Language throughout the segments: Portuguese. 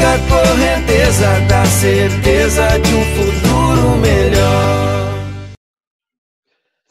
única correnteza da certeza de um futuro melhor.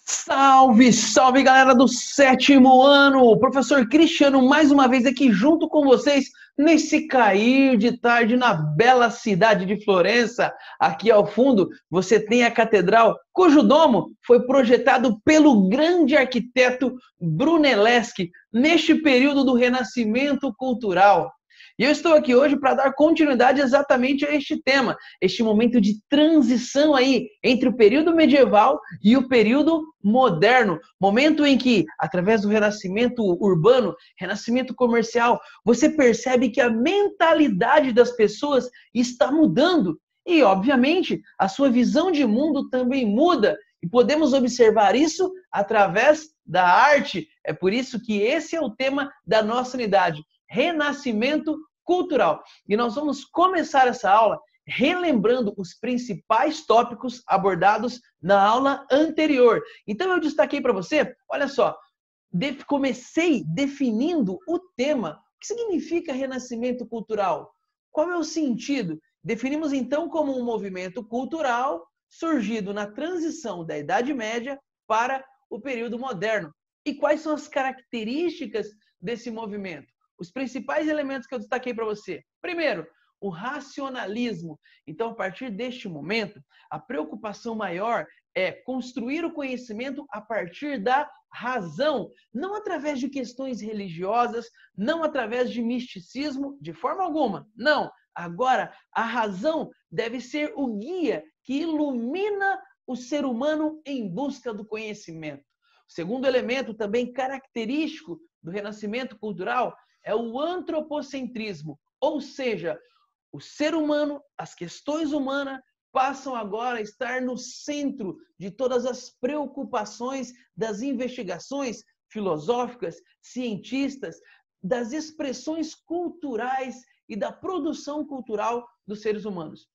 Salve, salve galera do 7º ano! Professor Cristiano mais uma vez aqui junto com vocês nesse cair de tarde na bela cidade de Florença. Aqui ao fundo você tem a catedral cujo domo foi projetado pelo grande arquiteto Brunelleschi neste período do Renascimento Cultural. E eu estou aqui hoje para dar continuidade exatamente a este tema, este momento de transição aí entre o período medieval e o período moderno, momento em que, através do renascimento urbano, renascimento comercial, você percebe que a mentalidade das pessoas está mudando e, obviamente, a sua visão de mundo também muda. E podemos observar isso através da arte. É por isso que esse é o tema da nossa unidade. Renascimento cultural. E nós vamos começar essa aula relembrando os principais tópicos abordados na aula anterior. Então eu destaquei para você, olha só, comecei definindo o tema. O que significa renascimento cultural? Qual é o sentido? Definimos então como um movimento cultural surgido na transição da Idade Média para o período moderno. E quais são as características desse movimento? Os principais elementos que eu destaquei para você. Primeiro, o racionalismo. Então, a partir deste momento, a preocupação maior é construir o conhecimento a partir da razão, não através de questões religiosas, não através de misticismo, de forma alguma. Não. Agora, a razão deve ser o guia que ilumina o ser humano em busca do conhecimento. O segundo elemento também característico do renascimento cultural é o antropocentrismo, ou seja, o ser humano, as questões humanas passam agora a estar no centro de todas as preocupações das investigações filosóficas, cientistas, das expressões culturais e da produção cultural dos seres humanos.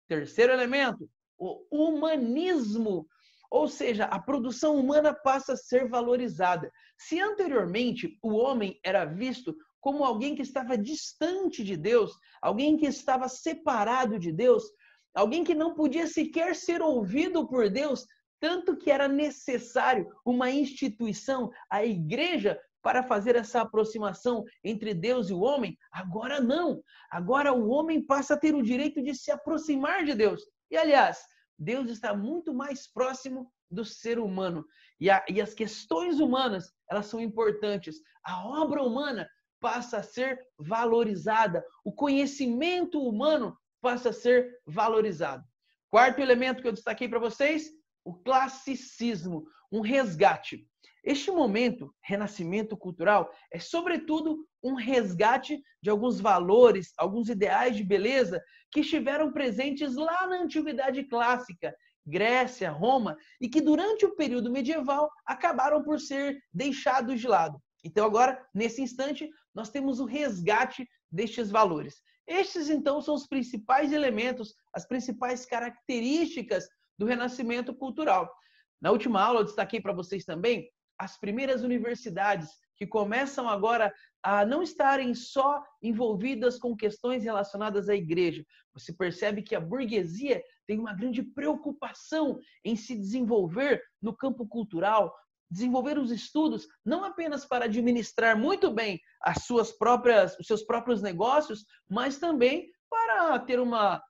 Terceiro elemento, o humanismo, ou seja, a produção humana passa a ser valorizada. Se anteriormente o homem era visto como alguém que estava distante de Deus, alguém que estava separado de Deus, alguém que não podia sequer ser ouvido por Deus, tanto que era necessário uma instituição, a igreja, para fazer essa aproximação entre Deus e o homem, agora não. Agora o homem passa a ter o direito de se aproximar de Deus. E, aliás, Deus está muito mais próximo do ser humano. E as questões humanas, elas são importantes. A obra humana passa a ser valorizada. O conhecimento humano passa a ser valorizado. Quarto elemento que eu destaquei para vocês, o classicismo, um resgate. Este momento, renascimento cultural, é sobretudo um resgate de alguns valores, alguns ideais de beleza que estiveram presentes lá na Antiguidade Clássica, Grécia, Roma, e que durante o período medieval acabaram por ser deixados de lado. Então agora, nesse instante, nós temos o resgate destes valores. Estes, então, são os principais elementos, as principais características do renascimento cultural. Na última aula, eu destaquei para vocês também as primeiras universidades que começam agora a não estarem só envolvidas com questões relacionadas à igreja. Você percebe que a burguesia tem uma grande preocupação em se desenvolver no campo cultural, desenvolver os estudos, não apenas para administrar muito bem os seus próprios negócios, mas também para ter uma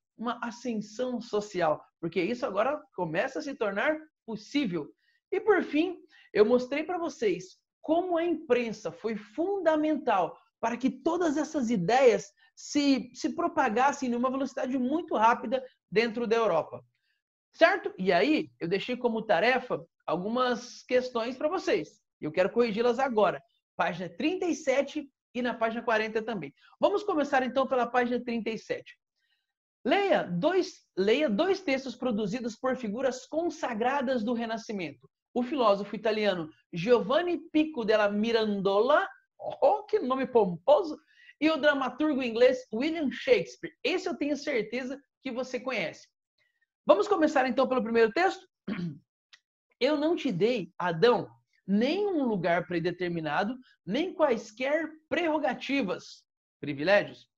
ascensão social, porque isso agora começa a se tornar possível. E por fim, eu mostrei para vocês como a imprensa foi fundamental para que todas essas ideias se propagassem numa velocidade muito rápida dentro da Europa. Certo? E aí, eu deixei como tarefa algumas questões para vocês. Eu quero corrigi-las agora. Página 37 e na página 40 também. Vamos começar então pela página 37. Leia dois textos produzidos por figuras consagradas do Renascimento. O filósofo italiano Giovanni Pico della Mirandola, oh, que nome pomposo, e o dramaturgo inglês William Shakespeare. Esse eu tenho certeza que você conhece. Vamos começar então pelo primeiro texto? Eu não te dei, Adão, nem um lugar predeterminado, nem quaisquer prerrogativas, privilégios.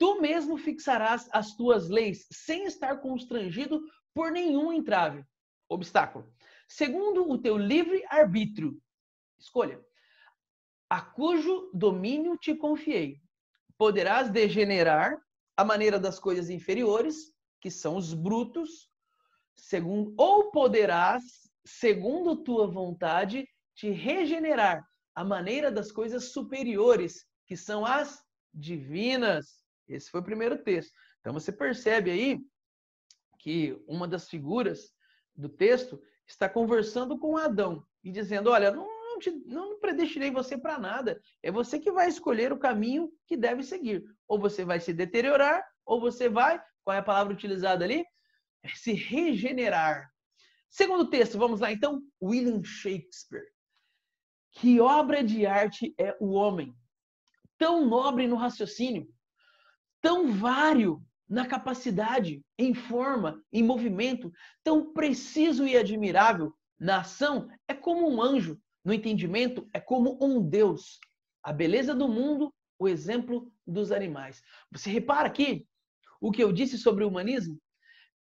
Tu mesmo fixarás as tuas leis, sem estar constrangido por nenhum entrave, obstáculo, segundo o teu livre arbítrio. Escolha. A cujo domínio te confiei. Poderás degenerar a maneira das coisas inferiores, que são os brutos, ou poderás, segundo tua vontade, te regenerar a maneira das coisas superiores, que são as divinas. Esse foi o primeiro texto. Então você percebe aí que uma das figuras do texto está conversando com Adão e dizendo, olha, não predestinei você para nada. É você que vai escolher o caminho que deve seguir. Ou você vai se deteriorar, ou você vai, qual é a palavra utilizada ali? Se regenerar. Segundo texto, vamos lá então, William Shakespeare. Que obra de arte é o homem? Tão nobre no raciocínio, tão vário na capacidade, em forma, em movimento, tão preciso e admirável. Na ação é como um anjo, no entendimento é como um Deus. A beleza do mundo, o exemplo dos animais. Você repara aqui o que eu disse sobre o humanismo?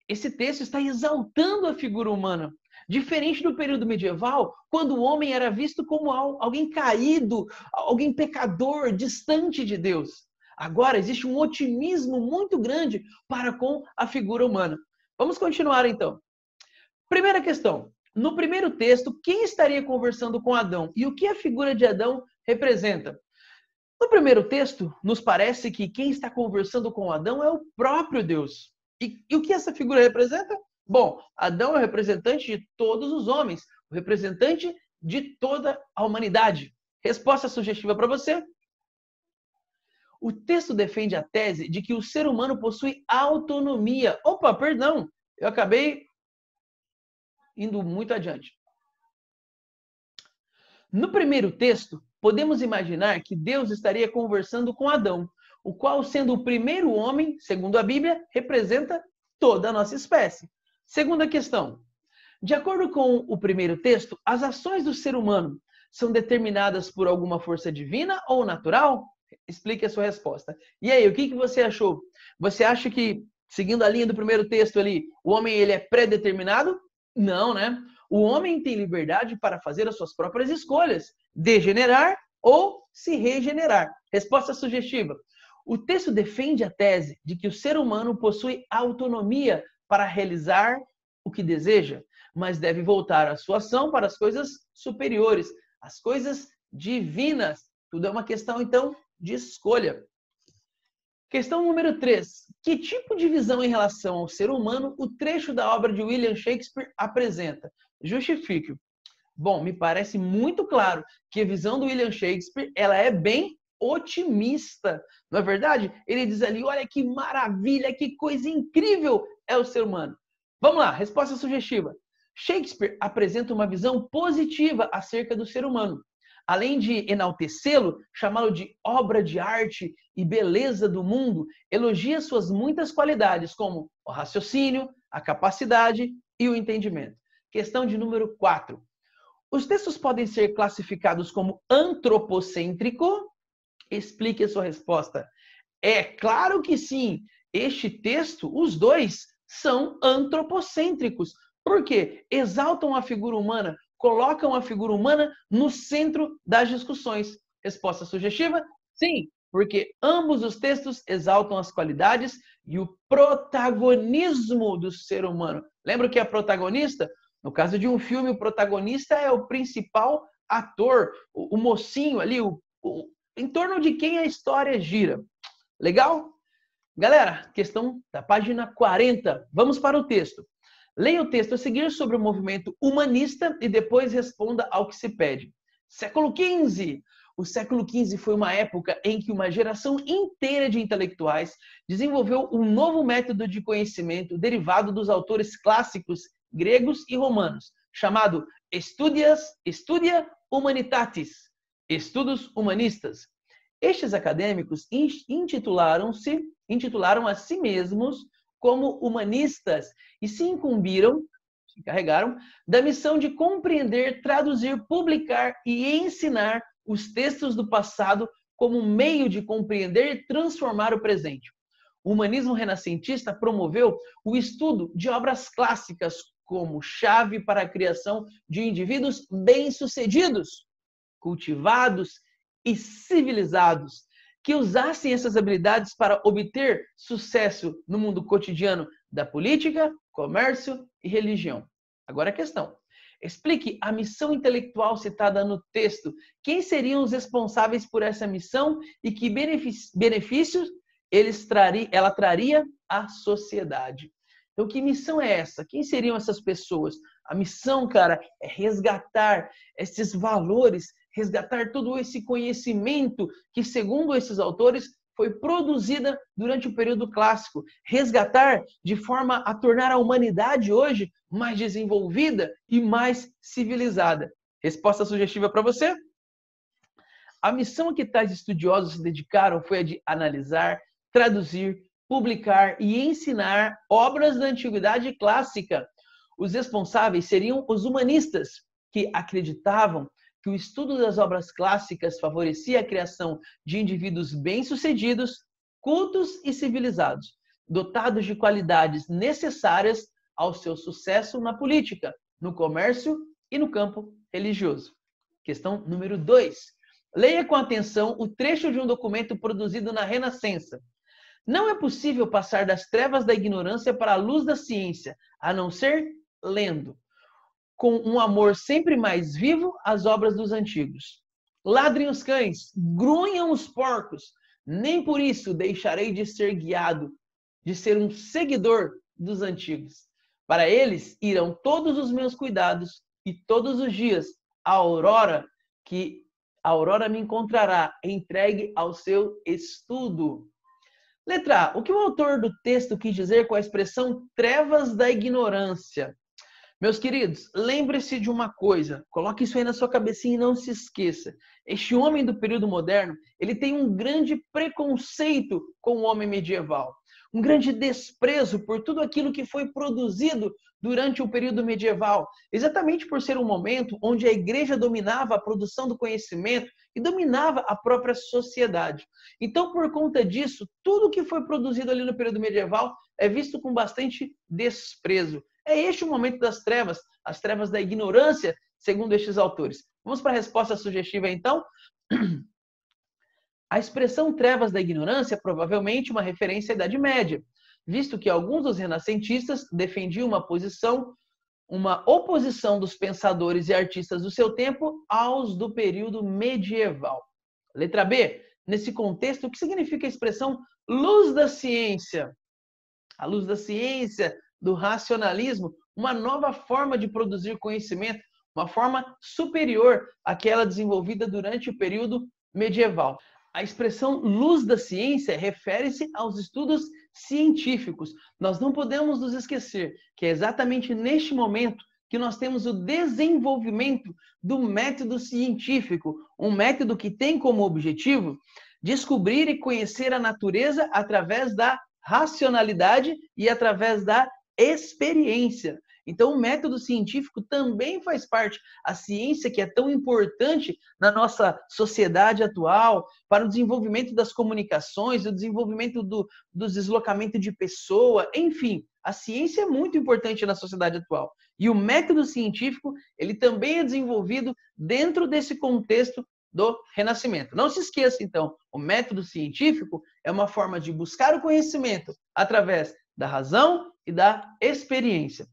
Esse texto está exaltando a figura humana. Diferente do período medieval, quando o homem era visto como alguém caído, alguém pecador, distante de Deus. Agora existe um otimismo muito grande para com a figura humana. Vamos continuar então. Primeira questão. No primeiro texto, quem estaria conversando com Adão? E o que a figura de Adão representa? No primeiro texto, nos parece que quem está conversando com Adão é o próprio Deus. E o que essa figura representa? Bom, Adão é o representante de todos os homens, o representante de toda a humanidade. Resposta sugestiva para você? O texto defende a tese de que o ser humano possui autonomia. Opa, perdão, eu acabei indo muito adiante. No primeiro texto, podemos imaginar que Deus estaria conversando com Adão, o qual, sendo o primeiro homem, segundo a Bíblia, representa toda a nossa espécie. Segunda questão. De acordo com o primeiro texto, as ações do ser humano são determinadas por alguma força divina ou natural? Explique a sua resposta. E aí, o que você achou? Você acha que, seguindo a linha do primeiro texto ali, o homem ele é pré-determinado? Não, né? O homem tem liberdade para fazer as suas próprias escolhas, degenerar ou se regenerar. Resposta sugestiva. O texto defende a tese de que o ser humano possui autonomia para realizar o que deseja, mas deve voltar a sua ação para as coisas superiores, as coisas divinas. Tudo é uma questão, então, de escolha. Questão número 3. Que tipo de visão em relação ao ser humano o trecho da obra de William Shakespeare apresenta? Justifique-o. Bom, me parece muito claro que a visão do William Shakespeare ela é bem otimista. Não é verdade? Ele diz ali, olha que maravilha, que coisa incrível é o ser humano. Vamos lá, resposta sugestiva. Shakespeare apresenta uma visão positiva acerca do ser humano. Além de enaltecê-lo, chamá-lo de obra de arte e beleza do mundo, elogia suas muitas qualidades, como o raciocínio, a capacidade e o entendimento. Questão de número 4. Os textos podem ser classificados como antropocêntrico? Explique a sua resposta. É claro que sim. Este texto, os dois, são antropocêntricos. Por quê? Exaltam a figura humana, colocam a figura humana no centro das discussões. Resposta sugestiva? Sim, porque ambos os textos exaltam as qualidades e o protagonismo do ser humano. Lembra o que é protagonista? No caso de um filme, o protagonista é o principal ator, o mocinho ali, em torno de quem a história gira. Legal? Galera, questão da página 40. Vamos para o texto. Leia o texto a seguir sobre o movimento humanista e depois responda ao que se pede. Século XV. O século XV foi uma época em que uma geração inteira de intelectuais desenvolveu um novo método de conhecimento derivado dos autores clássicos gregos e romanos, chamado Studia Humanitatis, estudos humanistas. Estes acadêmicos intitularam a si mesmos como humanistas e se encarregaram da missão de compreender, traduzir, publicar e ensinar os textos do passado como meio de compreender e transformar o presente. o humanismo renascentista promoveu o estudo de obras clássicas como chave para a criação de indivíduos bem-sucedidos, cultivados e civilizados, que usassem essas habilidades para obter sucesso no mundo cotidiano da política, comércio e religião. Agora a questão. Explique a missão intelectual citada no texto. Quem seriam os responsáveis por essa missão e que benefícios ela traria à sociedade? Então, que missão é essa? Quem seriam essas pessoas? A missão, cara, é resgatar esses valores, resgatar todo esse conhecimento que, segundo esses autores, foi produzida durante o período clássico. Resgatar de forma a tornar a humanidade hoje mais desenvolvida e mais civilizada. Resposta sugestiva para você? A missão a que tais estudiosos se dedicaram foi a de analisar, traduzir, publicar e ensinar obras da antiguidade clássica. Os responsáveis seriam os humanistas, que acreditavam que o estudo das obras clássicas favorecia a criação de indivíduos bem-sucedidos, cultos e civilizados, dotados de qualidades necessárias ao seu sucesso na política, no comércio e no campo religioso. Questão número 2. Leia com atenção o trecho de um documento produzido na Renascença. Não é possível passar das trevas da ignorância para a luz da ciência, a não ser lendo, com um amor sempre mais vivo, as obras dos antigos. Ladrem os cães, grunham os porcos, nem por isso deixarei de ser guiado, de ser um seguidor dos antigos. Para eles irão todos os meus cuidados, e todos os dias a aurora me encontrará entregue ao seu estudo. Letra A. O que o autor do texto quis dizer com a expressão trevas da ignorância? Meus queridos, lembre-se de uma coisa, coloque isso aí na sua cabecinha e não se esqueça. Este homem do período moderno, ele tem um grande preconceito com o homem medieval, um grande desprezo por tudo aquilo que foi produzido durante o período medieval, exatamente por ser um momento onde a igreja dominava a produção do conhecimento e dominava a própria sociedade. Então, por conta disso, tudo que foi produzido ali no período medieval é visto com bastante desprezo. É este o momento das trevas, as trevas da ignorância, segundo estes autores. Vamos para a resposta sugestiva, então? A expressão trevas da ignorância é provavelmente uma referência à Idade Média, visto que alguns dos renascentistas defendiam uma oposição dos pensadores e artistas do seu tempo aos do período medieval. Letra B. Nesse contexto, o que significa a expressão luz da ciência? A luz da ciência, do racionalismo, uma nova forma de produzir conhecimento, uma forma superior àquela desenvolvida durante o período medieval. A expressão luz da ciência refere-se aos estudos científicos. Nós não podemos nos esquecer que é exatamente neste momento que nós temos o desenvolvimento do método científico, um método que tem como objetivo descobrir e conhecer a natureza através da racionalidade e através da experiência. Então, o método científico também faz parte. A ciência, que é tão importante na nossa sociedade atual, para o desenvolvimento das comunicações, o desenvolvimento do deslocamento de pessoa, enfim, a ciência é muito importante na sociedade atual. E o método científico, ele também é desenvolvido dentro desse contexto do Renascimento. Não se esqueça, então, o método científico é uma forma de buscar o conhecimento através da razão e da experiência.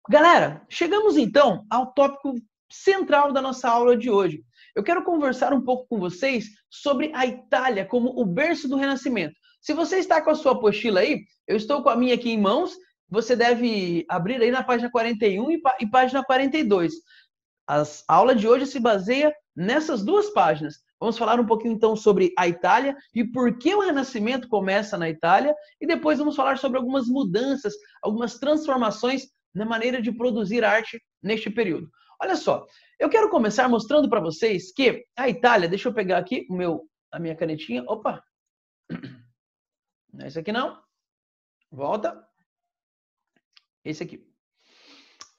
Galera, chegamos então ao tópico central da nossa aula de hoje. Eu quero conversar um pouco com vocês sobre a Itália como o berço do Renascimento. Se você está com a sua apostila aí, eu estou com a minha aqui em mãos, você deve abrir aí na página 41 e página 42. A aula de hoje se baseia nessas duas páginas. Vamos falar um pouquinho então sobre a Itália e por que o Renascimento começa na Itália, e depois vamos falar sobre algumas mudanças, algumas transformações na maneira de produzir arte neste período. Olha só, eu quero começar mostrando para vocês que a Itália, deixa eu pegar aqui a minha canetinha, opa, não é esse aqui não, volta, esse aqui.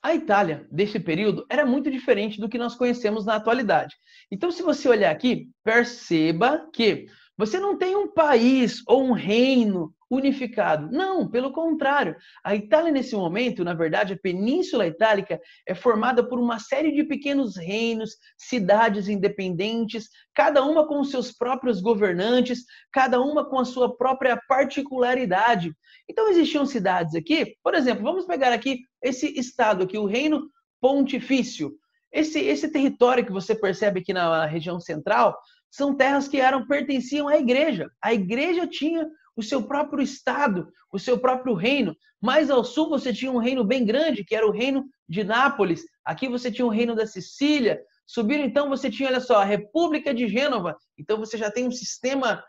A Itália, desse período, era muito diferente do que nós conhecemos na atualidade. Então, se você olhar aqui, perceba que Você não tem um país ou um reino unificado. Não, pelo contrário. A Itália, nesse momento, na verdade, a Península Itálica é formada por uma série de pequenos reinos, cidades independentes, cada uma com seus próprios governantes, cada uma com a sua própria particularidade. Então, existiam cidades aqui, por exemplo, vamos pegar aqui esse estado aqui, o Reino Pontifício. Esse território que você percebe aqui na região central são terras que pertenciam à igreja. A igreja tinha o seu próprio estado, o seu próprio reino. Mais ao sul você tinha um reino bem grande, que era o reino de Nápoles. Aqui você tinha o reino da Sicília. Subiram então, você tinha, olha só, a República de Gênova. Então você já tem um sistema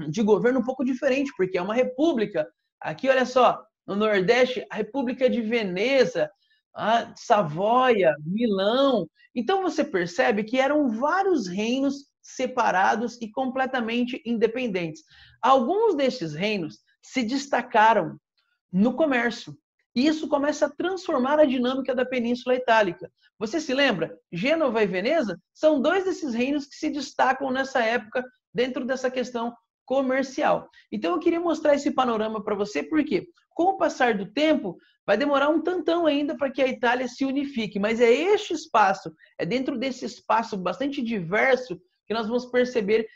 de governo um pouco diferente, porque é uma república. Aqui, olha só, no Nordeste, a República de Veneza, a Savoia, Milão. Então você percebe que eram vários reinos separados e completamente independentes. Alguns destes reinos se destacaram no comércio. E isso começa a transformar a dinâmica da Península Itálica. Você se lembra? Gênova e Veneza são dois desses reinos que se destacam nessa época dentro dessa questão comercial. Então eu queria mostrar esse panorama para você, porque com o passar do tempo, vai demorar um tantão ainda para que a Itália se unifique, mas é este espaço, é dentro desse espaço bastante diverso que nós vamos perceber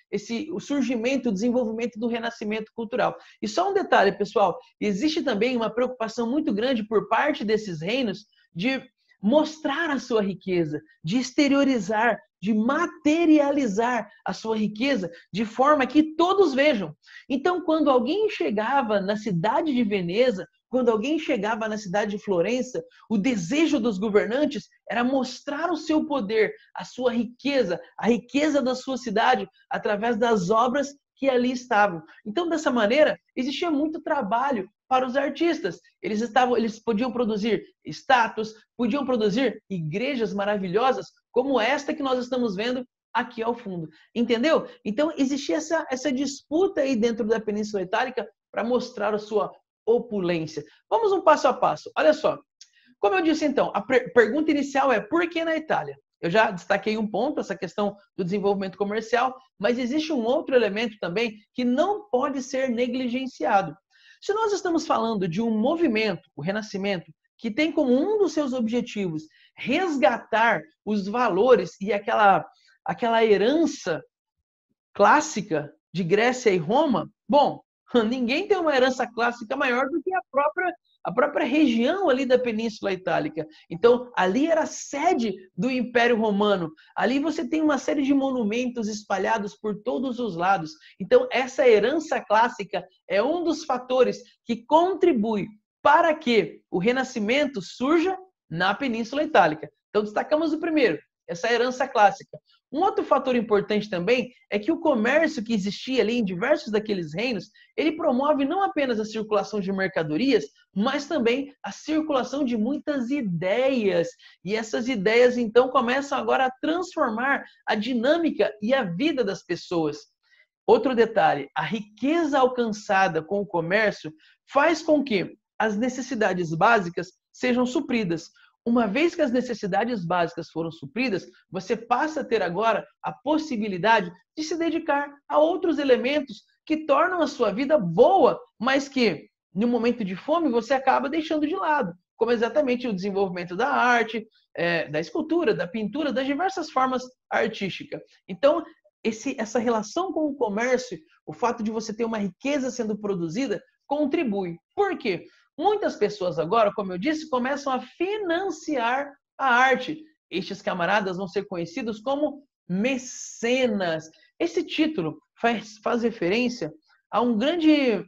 o surgimento, o desenvolvimento do renascimento cultural. E só um detalhe, pessoal, existe também uma preocupação muito grande por parte desses reinos de mostrar a sua riqueza, de exteriorizar, de materializar a sua riqueza de forma que todos vejam. Então, quando alguém chegava na cidade de Veneza, quando alguém chegava na cidade de Florença, o desejo dos governantes era mostrar o seu poder, a sua riqueza, a riqueza da sua cidade, através das obras que ali estavam. Então, dessa maneira, existia muito trabalho para os artistas. Eles podiam produzir estátuas, podiam produzir igrejas maravilhosas, como esta que nós estamos vendo aqui ao fundo. Entendeu? Então, existia essa disputa aí dentro da Península Itálica para mostrar a sua opulência. Vamos um passo a passo. Olha só. Como eu disse, então, a pergunta inicial é: por que na Itália? Eu já destaquei um ponto, essa questão do desenvolvimento comercial, mas existe um outro elemento também que não pode ser negligenciado. Se nós estamos falando de um movimento, o Renascimento, que tem como um dos seus objetivos resgatar os valores e aquela herança clássica de Grécia e Roma, bom, ninguém tem uma herança clássica maior do que a própria região ali da Península Itálica. Então, ali era a sede do Império Romano. Ali você tem uma série de monumentos espalhados por todos os lados. Então, essa herança clássica é um dos fatores que contribui para que o Renascimento surja na Península Itálica. Então, destacamos o primeiro, essa herança clássica. Um outro fator importante também é que o comércio que existia ali em diversos daqueles reinos, ele promove não apenas a circulação de mercadorias, mas também a circulação de muitas ideias. E essas ideias, então, começam agora a transformar a dinâmica e a vida das pessoas. Outro detalhe, a riqueza alcançada com o comércio faz com que as necessidades básicas sejam supridas. Uma vez que as necessidades básicas foram supridas, você passa a ter agora a possibilidade de se dedicar a outros elementos que tornam a sua vida boa, mas que, no momento de fome, você acaba deixando de lado, como exatamente o desenvolvimento da arte, da escultura, da pintura, das diversas formas artísticas. Então, essa relação com o comércio, o fato de você ter uma riqueza sendo produzida, contribui. Por quê? Muitas pessoas agora, como eu disse, começam a financiar a arte. Estes camaradas vão ser conhecidos como mecenas. Esse título faz referência a um grande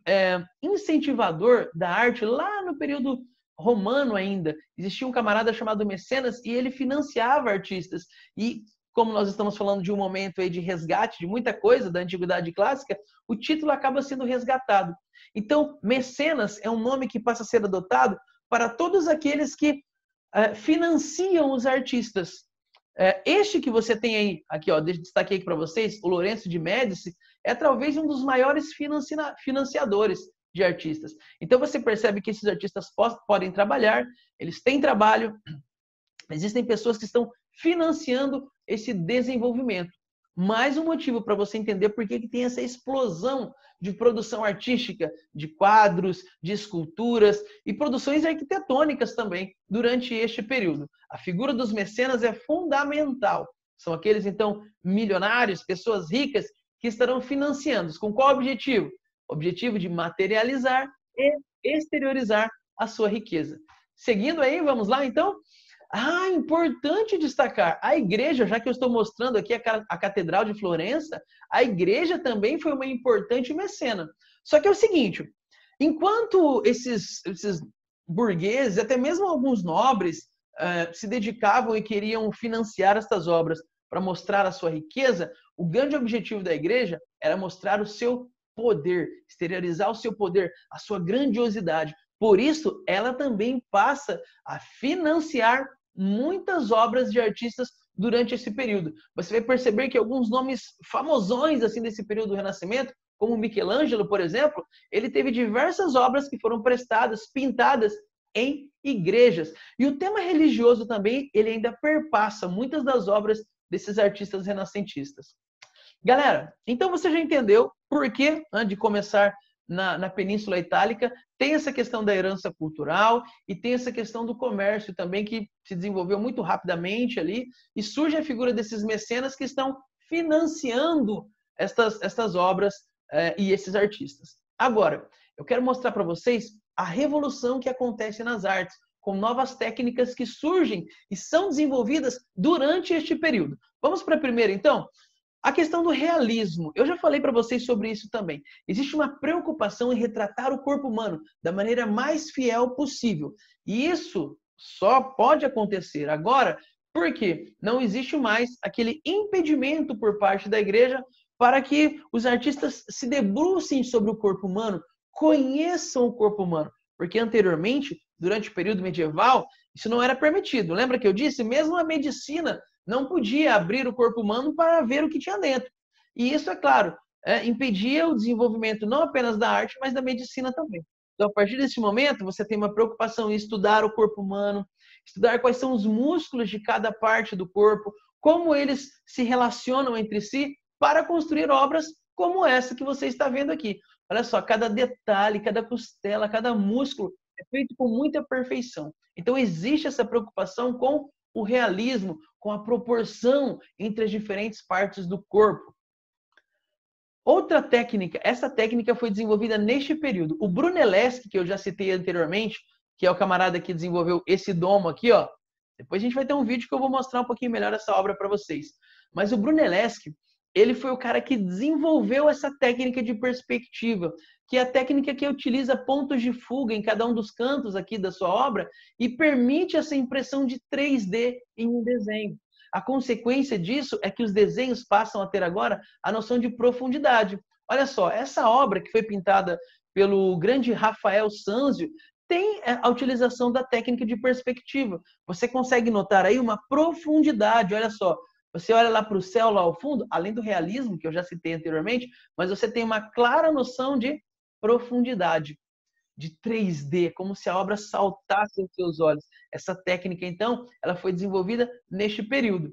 incentivador da arte lá no período romano ainda. Existia um camarada chamado Mecenas e ele financiava artistas. E como nós estamos falando de um momento aí de resgate de muita coisa da antiguidade clássica, o título acaba sendo resgatado. Então, mecenas é um nome que passa a ser adotado para todos aqueles que financiam os artistas. Este que você tem aí, aqui, ó, destaquei aqui para vocês, o Lourenço de Médici, é talvez um dos maiores financiadores de artistas. Então, você percebe que esses artistas podem trabalhar, eles têm trabalho, existem pessoas que estão financiando esse desenvolvimento. Mais um motivo para você entender por que tem essa explosão de produção artística, de quadros, de esculturas e produções arquitetônicas também durante este período. A figura dos mecenas é fundamental. São aqueles, então, milionários, pessoas ricas que estarão financiando. Com qual objetivo? O objetivo de materializar e exteriorizar a sua riqueza. Seguindo aí, vamos lá então? Importante destacar, a igreja, já que eu estou mostrando aqui a Catedral de Florença, a igreja também foi uma importante mecena. Só que é o seguinte, enquanto esses burgueses, até mesmo alguns nobres, se dedicavam e queriam financiar estas obras para mostrar a sua riqueza, o grande objetivo da igreja era mostrar o seu poder, exteriorizar o seu poder, a sua grandiosidade. Por isso, ela também passa a financiar muitas obras de artistas durante esse período. Você vai perceber que alguns nomes famosões assim desse período do Renascimento, como Michelangelo, por exemplo, ele teve diversas obras que foram prestadas, pintadas em igrejas. E o tema religioso também, ele ainda perpassa muitas das obras desses artistas renascentistas. Galera, então você já entendeu por que, antes de começar na Península Itálica, tem essa questão da herança cultural e tem essa questão do comércio também, que se desenvolveu muito rapidamente ali, e surge a figura desses mecenas que estão financiando estas obras e esses artistas. Agora, eu quero mostrar para vocês a revolução que acontece nas artes, com novas técnicas que surgem e são desenvolvidas durante este período. Vamos para a primeira, então? A questão do realismo, eu já falei para vocês sobre isso também. Existe uma preocupação em retratar o corpo humano da maneira mais fiel possível. E isso só pode acontecer agora porque não existe mais aquele impedimento por parte da igreja para que os artistas se debrucem sobre o corpo humano, conheçam o corpo humano. Porque anteriormente, durante o período medieval, isso não era permitido. Lembra que eu disse? Mesmo a medicina não podia abrir o corpo humano para ver o que tinha dentro. E isso, é claro, impedia o desenvolvimento não apenas da arte, mas da medicina também. Então, a partir desse momento, você tem uma preocupação em estudar o corpo humano, estudar quais são os músculos de cada parte do corpo, como eles se relacionam entre si, para construir obras como essa que você está vendo aqui. Olha só, cada detalhe, cada costela, cada músculo é feito com muita perfeição. Então, existe essa preocupação com o realismo, com a proporção entre as diferentes partes do corpo. Outra técnica, essa técnica foi desenvolvida neste período. O Brunelleschi, que eu já citei anteriormente, que é o camarada que desenvolveu esse domo aqui, ó. Depois a gente vai ter um vídeo que eu vou mostrar um pouquinho melhor essa obra para vocês. Mas o Brunelleschi, ele foi o cara que desenvolveu essa técnica de perspectiva, que é a técnica que utiliza pontos de fuga em cada um dos cantos aqui da sua obra e permite essa impressão de 3D em um desenho. A consequência disso é que os desenhos passam a ter agora a noção de profundidade. Olha só, essa obra que foi pintada pelo grande Rafael Sanzio tem a utilização da técnica de perspectiva. Você consegue notar aí uma profundidade, olha só. Você olha lá para o céu, lá ao fundo, além do realismo, que eu já citei anteriormente, mas você tem uma clara noção de profundidade, de 3D, como se a obra saltasse aos seus olhos. Essa técnica, então, ela foi desenvolvida neste período.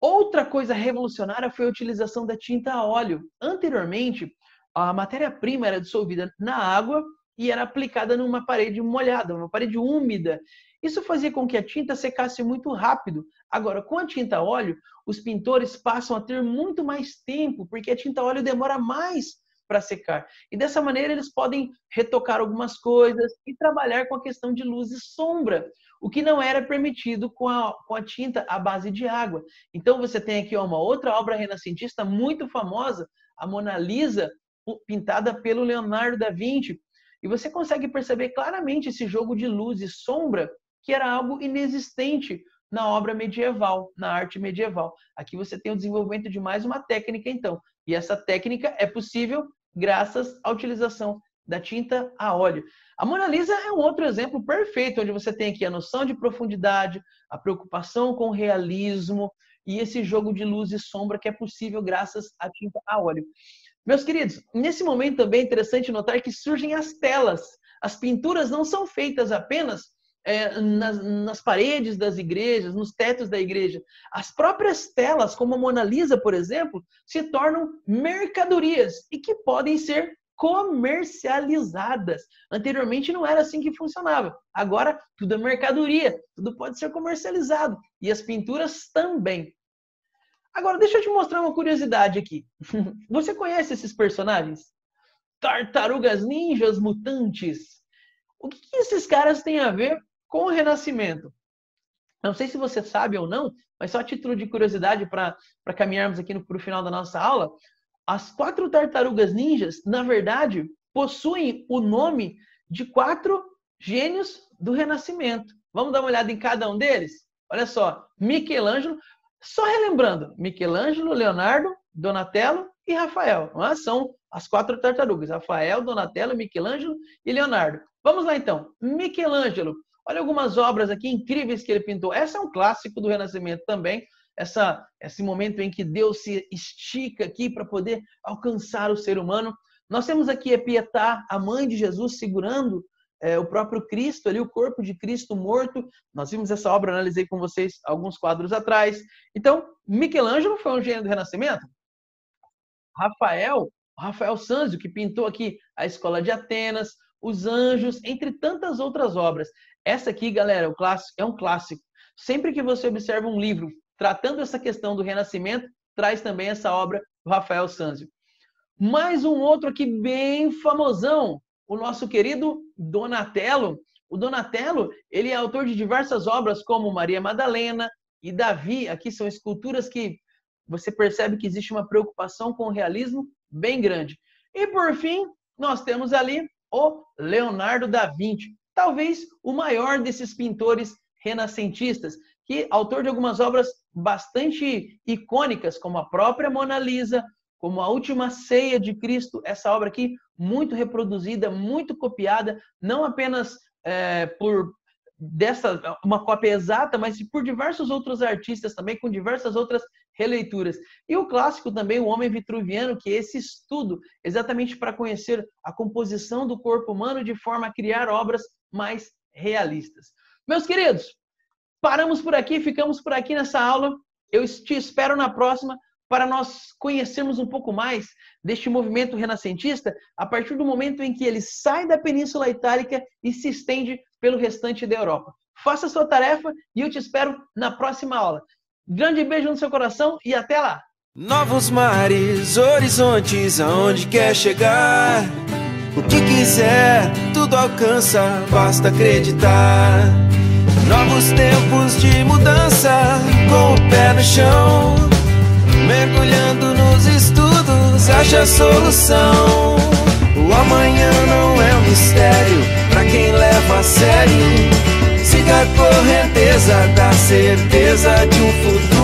Outra coisa revolucionária foi a utilização da tinta a óleo. Anteriormente, a matéria-prima era dissolvida na água e era aplicada numa parede molhada, uma parede úmida. Isso fazia com que a tinta secasse muito rápido. Agora, com a tinta a óleo, os pintores passam a ter muito mais tempo, porque a tinta a óleo demora mais para secar. E dessa maneira eles podem retocar algumas coisas e trabalhar com a questão de luz e sombra, o que não era permitido com a tinta à base de água. Então você tem aqui uma outra obra renascentista muito famosa, a Mona Lisa, pintada pelo Leonardo da Vinci. E você consegue perceber claramente esse jogo de luz e sombra, que era algo inexistente na obra medieval, na arte medieval. Aqui você tem o desenvolvimento de mais uma técnica, então. E essa técnica é possível graças à utilização da tinta a óleo. A Mona Lisa é um outro exemplo perfeito, onde você tem aqui a noção de profundidade, a preocupação com o realismo e esse jogo de luz e sombra que é possível graças à tinta a óleo. Meus queridos, nesse momento também é interessante notar que surgem as telas. As pinturas não são feitas apenas nas paredes das igrejas, nos tetos da igreja. As próprias telas, como a Mona Lisa, por exemplo, se tornam mercadorias e que podem ser comercializadas. Anteriormente não era assim que funcionava. Agora tudo é mercadoria, tudo pode ser comercializado. E as pinturas também. Agora deixa eu te mostrar uma curiosidade aqui. Você conhece esses personagens? Tartarugas ninjas mutantes. O que esses caras têm a ver com o Renascimento? Não sei se você sabe ou não, mas só a título de curiosidade para caminharmos aqui para o final da nossa aula. As 4 tartarugas ninjas, na verdade, possuem o nome de 4 gênios do Renascimento. Vamos dar uma olhada em cada um deles? Olha só, Michelangelo, só relembrando, Michelangelo, Leonardo, Donatello e Rafael. São as 4 tartarugas, Rafael, Donatello, Michelangelo e Leonardo. Vamos lá então, Michelangelo. Olha algumas obras aqui incríveis que ele pintou. Essa é um clássico do Renascimento também. Esse momento em que Deus se estica aqui para poder alcançar o ser humano. Nós temos aqui a Pietà, a mãe de Jesus, segurando o próprio Cristo, ali o corpo de Cristo morto. Nós vimos essa obra, analisei com vocês alguns quadros atrás. Então, Michelangelo foi um gênio do Renascimento. Rafael Sanzio, que pintou aqui a Escola de Atenas, Os Anjos, entre tantas outras obras. Essa aqui, galera, é um clássico. Sempre que você observa um livro tratando essa questão do Renascimento, traz também essa obra do Rafael Sanzio. Mais um outro aqui bem famosão, o nosso querido Donatello. O Donatello, ele é autor de diversas obras como Maria Madalena e Davi. Aqui são esculturas que você percebe que existe uma preocupação com o realismo bem grande. E por fim, nós temos ali o Leonardo da Vinci, talvez o maior desses pintores renascentistas, que autor de algumas obras bastante icônicas, como a própria Mona Lisa, como a Última Ceia de Cristo, essa obra aqui muito reproduzida, muito copiada, não apenas uma cópia exata, mas por diversos outros artistas também, com diversas outras releituras. E o clássico também, O Homem Vitruviano, que é esse estudo exatamente para conhecer a composição do corpo humano de forma a criar obras mais realistas. Meus queridos, paramos por aqui, ficamos por aqui nessa aula. Eu te espero na próxima para nós conhecermos um pouco mais deste movimento renascentista a partir do momento em que ele sai da Península Itálica e se estende pelo restante da Europa. Faça a sua tarefa e eu te espero na próxima aula. Grande beijo no seu coração e até lá! Novos mares, horizontes, aonde quer chegar. O que quiser, tudo alcança, basta acreditar. Novos tempos de mudança, com o pé no chão. Mergulhando nos estudos, acha a solução. O amanhã não é um mistério pra quem leva a sério. Siga a correnteza da certeza de um futuro